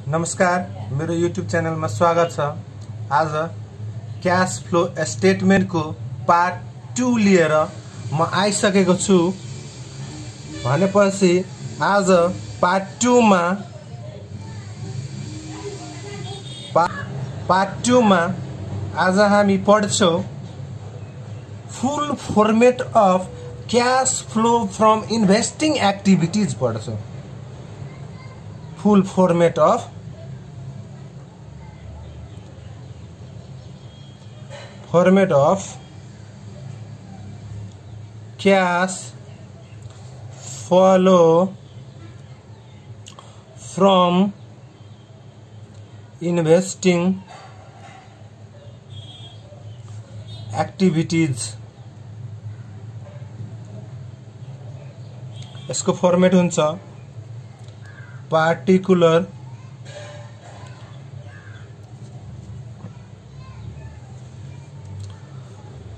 नमस्कार, मेरो युट्युब च्यानलमा स्वागत छ। आज क्याश फ्लो स्टेटमेन्टको पार्ट 2 लिएर म आइसकेको छु। भनेपछि आज पार्ट 2 मा आज हामी पढ्छौं full format of cash flow from investing activities पढ्छौं। Full format of cash flow from investing activities। यसको फर्मेट हुन्छ पार्टिकुलर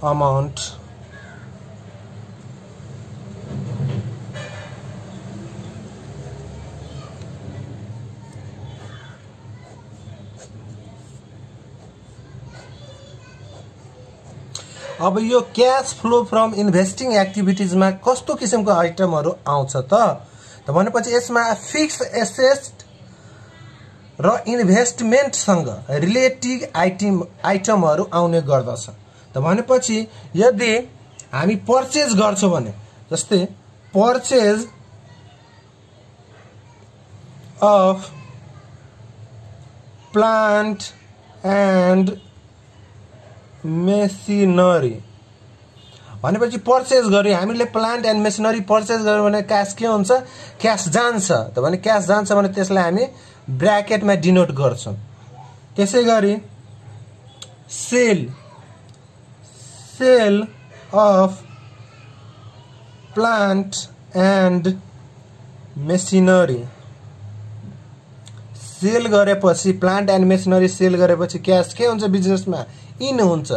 amount अब यो cash flow from investing activities मा कस्तो किसिमको आइटमहरु आउँछ त भनेपछि यसमा फिक्स एसेट र इन्भेस्टमेन्ट सँग रिलेटेड आइटमहरु आउने गर्दछ। त भनेपछि यदि हामी पर्चेज गर्छौं भने जस्तै purchase of plant and machinery भनेपछि पर्चेज गर्यो हामीले प्लान्ट एन्ड मेसिनरी पर्चेज गर्यो भने क्याश के हुन्छ? क्याश जान्छ। त भने क्याश जान्छ भने त्यसलाई हामी ब्र्याकेटमा डिनोट गर्छौं। त्यसैगरी sale of plant and machinery sale गरेपछि प्लान्ट एन्ड मेसिनरी सेल गरेपछि क्याश के हुन्छ? बिजनेसमा इन हुन्छ,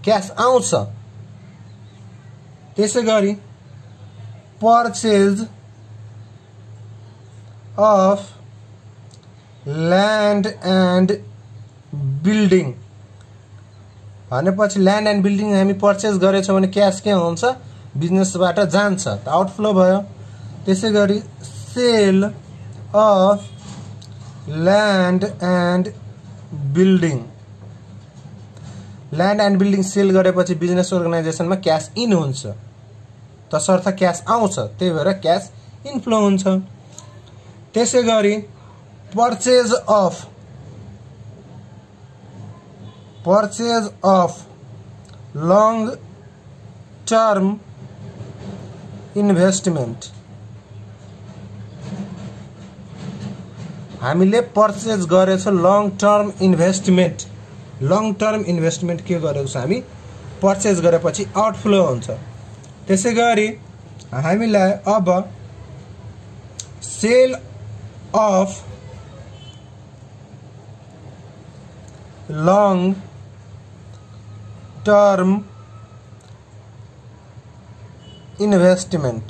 क्याश आउँछ। त्यसैगरी purchase of land and building भनेपछि ल्यान्ड एन्ड बिल्डिङ हामी पर्चेज गरेछौं भने क्याश के हुन्छ? बिजनेसबाट जान्छ, त आउटफ्लो भयो। त्यसैगरी sale of land and building land and building sale गरेपछि बिजनेस अर्गनाइजेसनमा क्याश इन हुन्छ, तसर्थ क्याश आउँछ, त्यही भएर क्याश इनफ्लो हुन्छ। त्यसैगरी purchase of long term investment हामीले पर्चेज गरेछौं लङ टर्म इन्भेस्टमेन्ट के गरेको छ? हामी पर्चेज गरेपछि आउटफ्लो हुन्छ। त्यसैगरी हामीलाई अब sale of long term investment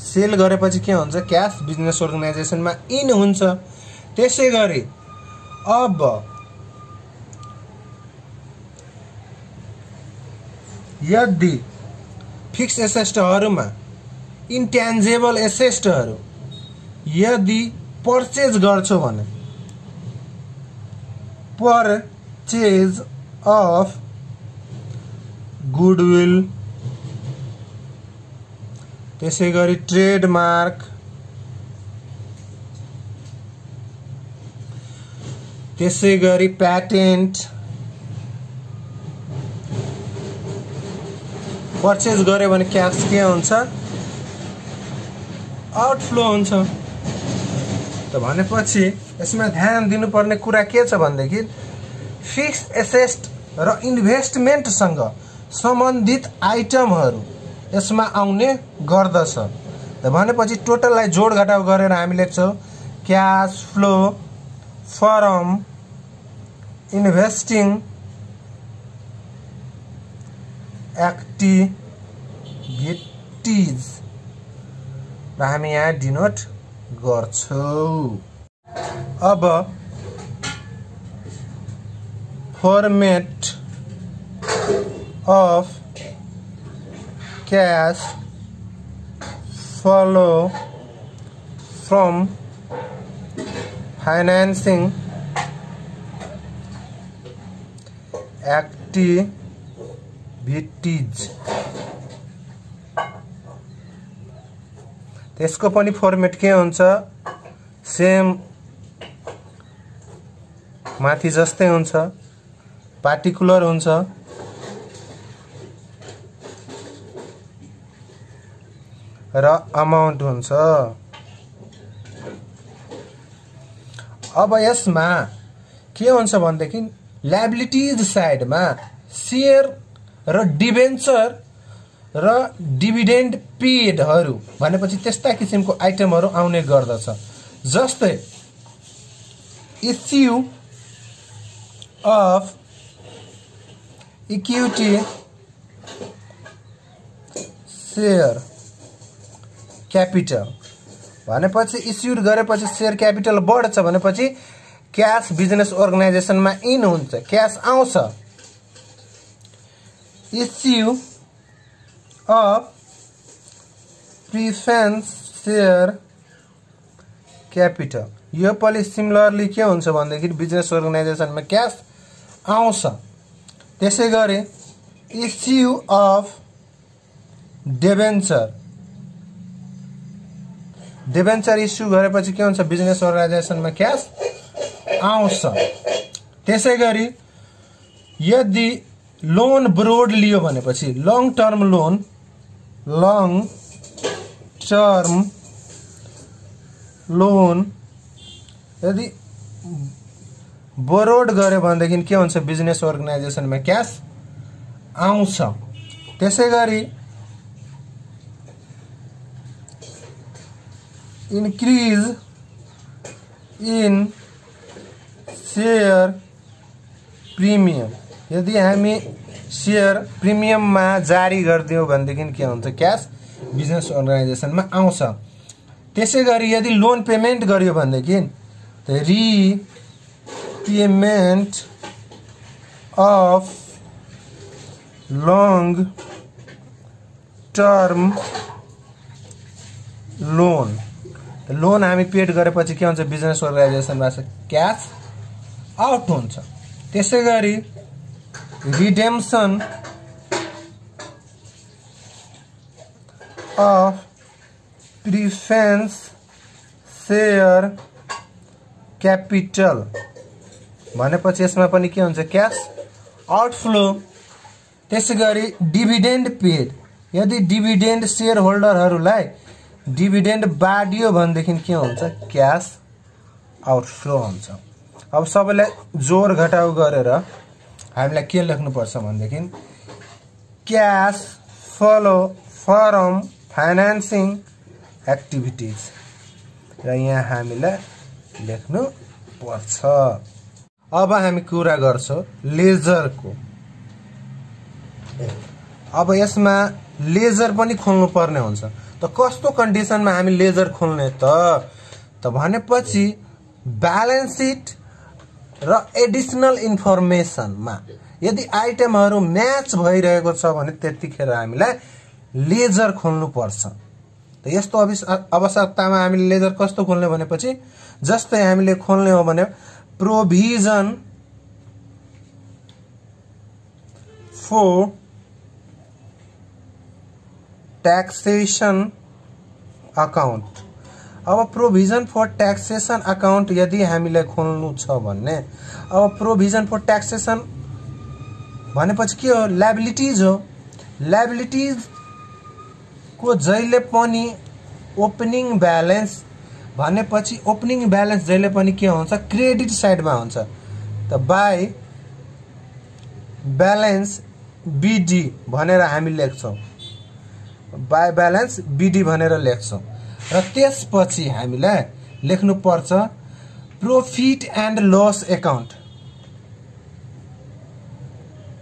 sale गरेपछि के हुन्छ? क्याश बिजनेस अर्गनाइजेसनमा इन हुन्छ। त्यसैगरी अब यदि फिक्स एसेटहरुमा इन्ट्यान्जिबल एसेटहरु यदि पर्चेज गर्छौ भने पर्चेज अफ गुडविल त्यसैगरी ट्रेडमार्क त्यसैगरी प्याटेन्ट पर्चेज गर्यो भने क्याश के हुन्छ? आउटफ्लो हुन्छ। त भनेपछि यसमा ध्यान दिनुपर्ने कुरा के छ भन्देखि फिक्स एसेट र इन्भेस्टमेन्ट सँग सम्बन्धित आइटमहरु यसमा आउने गर्दछ। त भनेपछि टोटललाई जोड घटाउ गरेर हामी लेख्छौं cash flow from investing activities र हामी यहाँ डिनोट गर्छौं। अब format of cash flow from financing activities त्यसको पनि फर्मेट के हुन्छ, सेम माथि जस्तै हुन्छ, पार्टिकुलर हुन्छ। र अमाउन्ट हुन्छ। अब यसमा के हुन्छ भन्देखि लायबिलिटीज साइडमा शेयर र डिबेन्चर र डिभिडेन्ड पेडहरु भनेपछि त्यस्ता किसिमको आइटमहरु आउने गर्दछ। जस्तै issue of equity share capital भनेपछि इस्युड गरेपछि शेयर क्यापिटल बढ्छ भनेपछि क्याश बिजनेस अर्गनाइजेसनमा इन हुन्छ, क्याश आउँछ। Issue of preference share capital यो पनि सिमिलरली के हुन्छ भन्दाखेरि बिजनेस अर्गनाइजेसनमा क्याश आउँछ। त्यसैगरी इस्यू अफ डिबेन्चर इस्यु गरेपछि के हुन्छ, बिजनेस अर्गनाइजेसनमा क्याश आउँछ। त्यसैगरी यदि लोन ब्रोड लियो भनेपछि लङ टर्म लोन यदि बोरोड गर्यो भनेदेखि के हुन्छ, बिजनेस अर्गनाइजेसनमा क्याश आउँछ। त्यसैगरी इन्क्रिज इन शेयर प्रिमियम यदि हामी शेयर प्रिमियममा जारी गरिदियो भनेदेखि के हुन्छ, क्याश बिजनेस अर्गनाइजेसनमा आउँछ। त्यसैगरी यदि लोन पेमेन्ट गरियो भनेदेखि repayment of long term loan हामी पेड गरेपछि के हुन्छ, बिजनेस अर्गनाइजेसनमा क्याश आउट हुन्छ। त्यसैगरी redemption of preference share capital भनेपछि यसमा पनि के हुन्छ, क्याश आउटफ्लो। त्यसैगरी डिभिडेन्ड पेड यदि डिभिडेन्ड शेयर होल्डरहरूलाई डिभिडेन्ड बाडियो भनेदेखि के हुन्छ, क्याश आउटफ्लो हुन्छ। अब सबैलाई जोड घटाउ गरेर हामीलाई के लेख्नु पर्छ भनेदेखि cash flow from financing activities र यहाँ हामीलाई लेख्नु पर्छ। अब हामी कुरा गर्छौं लेजरको। अब यसमा लेजर पनि खोल्नु पर्ने हुन्छ। त कस्तो कन्डिसनमा हामी लेजर खोल्ने त भनेपछि ब्यालेन्स सिट र एडिशनल इन्फर्मेसनमा यदि आइटमहरु म्याच भइरहेको छ भने त्यतिखेर हामीलाई लेजर खोल्नु पर्छ। त यस्तो आवश्यकतामा हामीले लेजर कस्तो खोल्ने भनेपछि जस्तै हामीले खोल्ने हो भने प्रोभिजन फर टैक्सेशन अकाउंट। अब प्रोभिजन फर टैक्सेशन अकाउंट यदि हामीले खोल्नु छ भने अब प्रोभिजन फर टैक्सेशन भनेपछि के हो, लायबिलिटीज हो। लायबिलिटीज को जहिले पनि ओपनिङ ब्यालेन्स भनेपछि ओपनिङ ब्यालेन्स जहिले पनि के हुन्छ, क्रेडिट साइडमा हुन्छ। त बाइ ब्यालेन्स बीडी भनेर हामी लेख्छौं, बाइ ब्यालेन्स बीडी भनेर लेख्छौं र त्यसपछि हामीलाई लेख्नु पर्छ profit and loss account.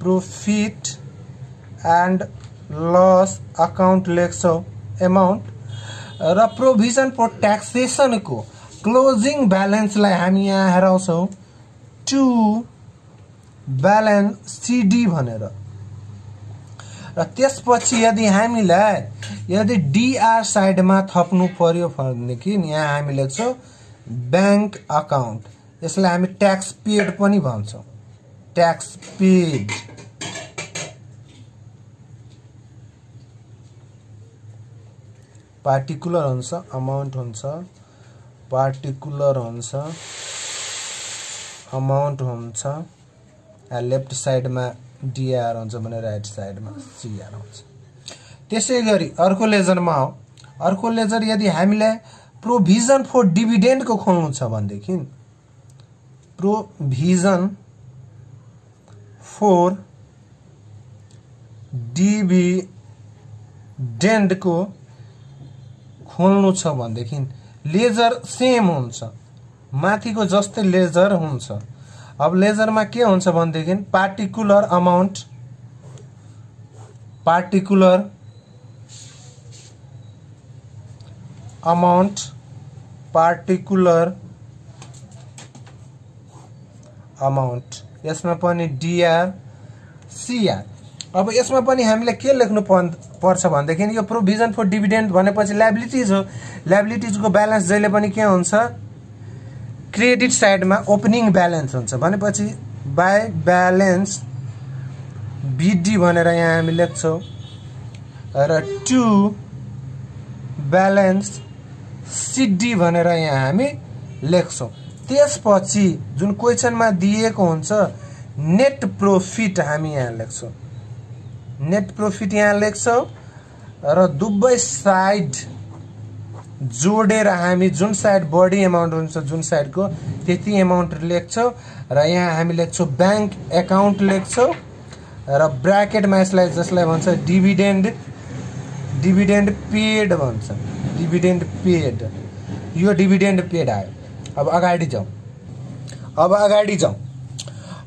Profit and loss account लेख्छौं अमाउन्ट र प्रोभिजन फर ट्याक्सेसन को क्लोजिङ ब्यालेन्सलाई हामी यहाँ हेराउँछौँ टु ब्यालेन्स सिडी भनेर। र त्यसपछि यदि डीआर साइडमा थप्नु पर्यो भनेदेखि यहाँ हामी लेख्छौँ बैंक अकाउन्ट। यसलाई हामी ट्याक्स पेड पनि भन्छौँ, ट्याक्स पेड। पार्टिकुलर हुन्छ, अमाउन्ट हुन्छ, पार्टिकुलर हुन्छ, अमाउन्ट हुन्छ। लेफ्ट साइडमा डीआर हुन्छ भने राइट साइडमा सीआर हुन्छ। त्यसैगरी अर्को लेजरमा हो। अर्को लेजर यदि हामीलाई प्रोभिजन फर डिभिडेन्ड को खोल्नु छ भनेदेखि प्रोभिजन फर डिभिडेन्ड को खोल्नु छ भनेदेखि लेजर सेम हुन्छ, माथिको जस्तै लेजर हुन्छ। अब लेजरमा के हुन्छ भनेदेखि particular amount, particular amount, particular amount. यसमा पनि डीआर सीआर। अब यसमा पनि हामीले के लेख्नु पर्छ भनेदेखि यो प्रोभिजन फर डिभिडेन्ड भनेपछि लायबिलिटीज हो। लायबिलिटीज को ब्यालेन्स जहिले पनि के हुन्छ क्रेडिट साइडमा ओपनिङ ब्यालेन्स हुन्छ भनेपछि बाई ब्यालेन्स बीडी भनेर यहाँ हामी लेख्छौँ र टु ब्यालेन्स सीडी भनेर यहाँ हामी लेख्छौँ। त्यसपछि जुन क्वेशनमा दिएको हुन्छ नेट प्रॉफिट हामी यहाँ लेख्छौँ, नेट प्रॉफिट यहाँ लेख्छौँ र दुवै साइड जोडेर हामी जुन साइड बढी एमाउन्ट हुन्छ जुन साइडको त्यति एमाउन्ट लेख्छौँ र यहाँ हामी लेख्छौँ बैंक एकाउन्ट लेख्छौँ र ब्र्याकेटमा यसलाई जसलाई भन्छ डिभिडेन्ड, डिभिडेन्ड पेड भन्छ, डिभिडेन्ड पेड। यो डिभिडेन्ड पेड आयो। अब अगाडि जाउँ, अब अगाडि जाउँ।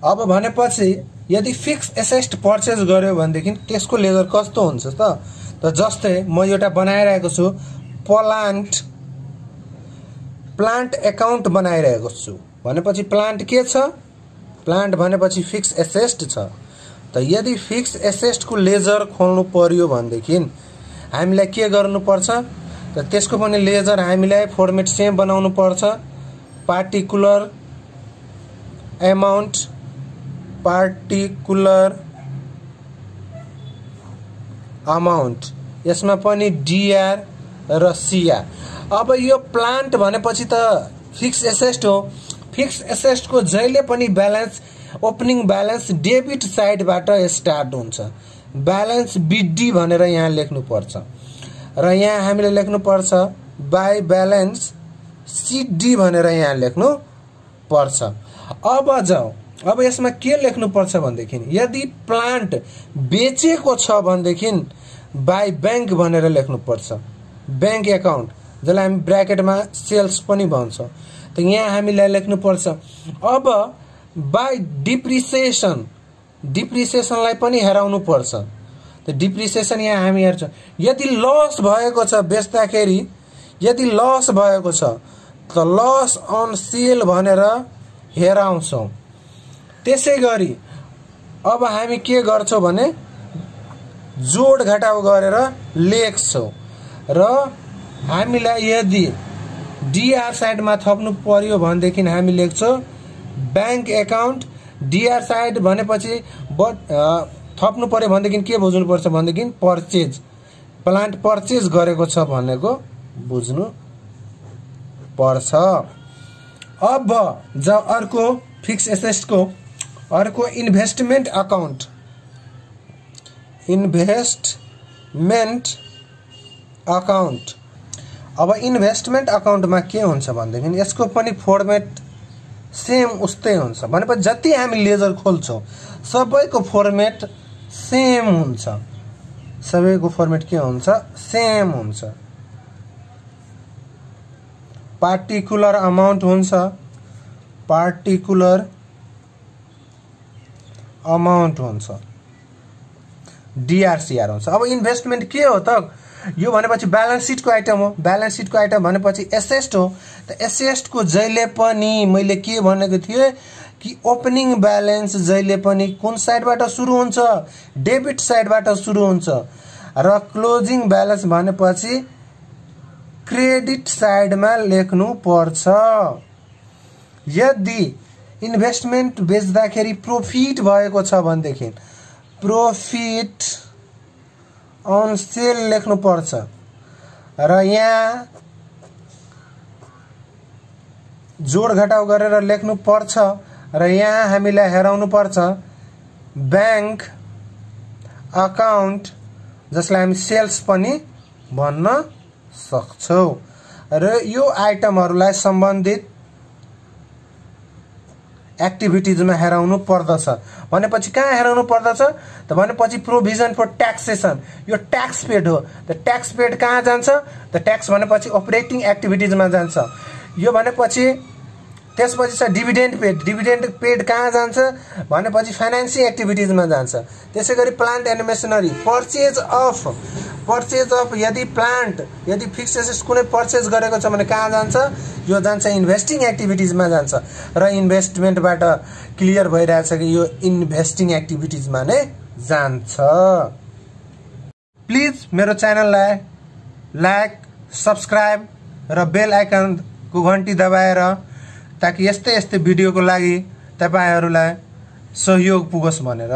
अब भनेपछि यदि फिक्स एसेट पर्चेज गर्यो भनेदेखि त्यसको लेजर कस्तो हुन्छ त जस्तै म एउटा बनाइरहेको छु प्लान्ट एकाउन्ट बनाइरहेको छु भनेपछि प्लान्ट के छ, प्लान्ट भनेपछि फिक्स एसेट छ। त यदि फिक्स एसेट को लेजर खोल्नु पर्यो भनेदेखि हामीलाई के गर्नु पर्छ त त्यसको पनि लेजर हामीलाई फर्मेट सेम बनाउनु पर्छ। पार्टिकुलर अमाउन्ट, पार्टिकुलर अमाउन्ट, यसमा पनि डीआर र सीआर। अब यो प्लान्ट भनेपछि त फिक्स एसेट हो। फिक्स एसेट को जहिले पनि ब्यालेन्स ओपनिङ ब्यालेन्स डेबिट साइडबाट स्टार्ट हुन्छ। ब्यालेन्स बीडी भनेर यहाँ लेख्नु पर्छ र यहाँ हामीले लेख्नु पर्छ बाई ब्यालेन्स सीडी भनेर यहाँ लेख्नु पर्छ। अब जाऊ, अब यसमा के लेख्नु पर्छ भनेदेखि यदि प्लान्ट बेचेको छ भनेदेखि बाई बैंक भनेर लेख्नु पर्छ, बैंक एकाउन्ट जसलाई हामी ब्र्याकेटमा सेल्स पनि भन्छौँ। त यहाँ हामीलाई लेख्नु पर्छ। अब बाई डिप्रिसिएसन, डिप्रिसिएसनलाई पनि हेराउनु पर्छ। त डिप्रिसिएसन यहाँ हामी हेर्छौँ। यदि लस भएको छ बेच्दाखेरि, यदि लस भएको छ त लस अन सेल भनेर हेराउँछौँ। त्यसै गरी अब हामी के गर्छौँ भने जोड घटाउ गरेर लेख्छौँ र हामीलाई यदि डीआर साइडमा थप्नु पर्यो भनेदेखि हामी लेख्छौँ बैंक एकाउन्ट। डीआर साइड भनेपछि थप्नु पर्यो भनेदेखि के बुझ्नु पर्छ भनेदेखि पर्चेज, प्लान्ट पर्चेज गरेको छ भनेको बुझ्नु पर्छ। अब जब अर्को फिक्स एसेट को अर्को इन्भेस्टमेन्ट अकाउन्ट, इन्भेस्टमेन्ट अकाउन्ट। अब इन्भेस्टमेन्ट अकाउन्टमा के हुन्छ भनेदेखि यसको पनि फर्मेट सेम उस्तै हुन्छ भनेपछि जति हामी लेजर खोल्छौँ सबैको फर्मेट सेम हुन्छ, सबैको फर्मेट के हुन्छ सेम हुन्छ। पार्टिकुलर अमाउन्ट हुन्छ, पार्टिकुलर अमाउन्ट हुन्छ, डीआरसीआर हुन्छ। अब इन्भेस्टमेन्ट के हो त यो भनेपछि ब्यालेन्स सिटको आइटम हो। ब्यालेन्स सिटको आइटम भनेपछि एसेट हो। त एसेटको जहिले पनि मैले के भनेको थिएँ कि ओपनिङ ब्यालेन्स जहिले पनि कुन साइडबाट सुरु हुन्छ, डेबिट साइडबाट सुरु हुन्छ र क्लोजिङ ब्यालेन्स भनेपछि क्रेडिट साइडमा लेख्नु पर्छ। यदि इन्भेस्टमेन्ट बेच्दाखेरि प्रॉफिट भएको छ भनेदेखि प्रॉफिट अन सेल लेख्नु पर्छ र यहाँ जोड घटाउ गरेर लेख्नु पर्छ र यहाँ हामीलाई हेराउनु पर्छ बैंक अकाउन्ट, जसलाई हामी सेल्स पनि भन्न सक्छौं र यो आइटमहरूलाई सम्बन्धित एक्टिभिटीजमा हेराउनु पर्दछ। भनेपछि कहाँ हेराउनु पर्दछ त भनेपछि प्रोभिजन फर ट्याक्सेसन, यो ट्याक्स पेड हो। त ट्याक्स पेड कहाँ जान्छ त ट्याक्स भनेपछि अपरेटिङ एक्टिभिटीजमा जान्छ। यो भनेपछि त्यसपछि छ डिभिडेन्ड पेड। डिभिडेन्ड पेड कहाँ जान्छ भनेपछि फाइनेन्सिङ एक्टिभिटीजमा जान्छ। त्यसैगरी plant and machinery, purchase of यदि प्लान्ट यदि फिक्स एसेट्स कुनै पर्चेज गरेको छ भने कहाँ जान्छ, यो जान्छ इन्भेस्टिङ एक्टिभिटीजमा जान्छ र इन्भेस्टमेन्टबाट क्लियर भइरहेछ कि यो इन्भेस्टिङ एक्टिभिटीजमा नै जान्छ। प्लिज मेरो च्यानललाई लाइक, सब्स्क्राइब र बेल आइकनको घन्टी दबाएर ताकि यस्तै भिडियोको लागि तपाईहरुलाई सहयोग पुगोस् भनेर।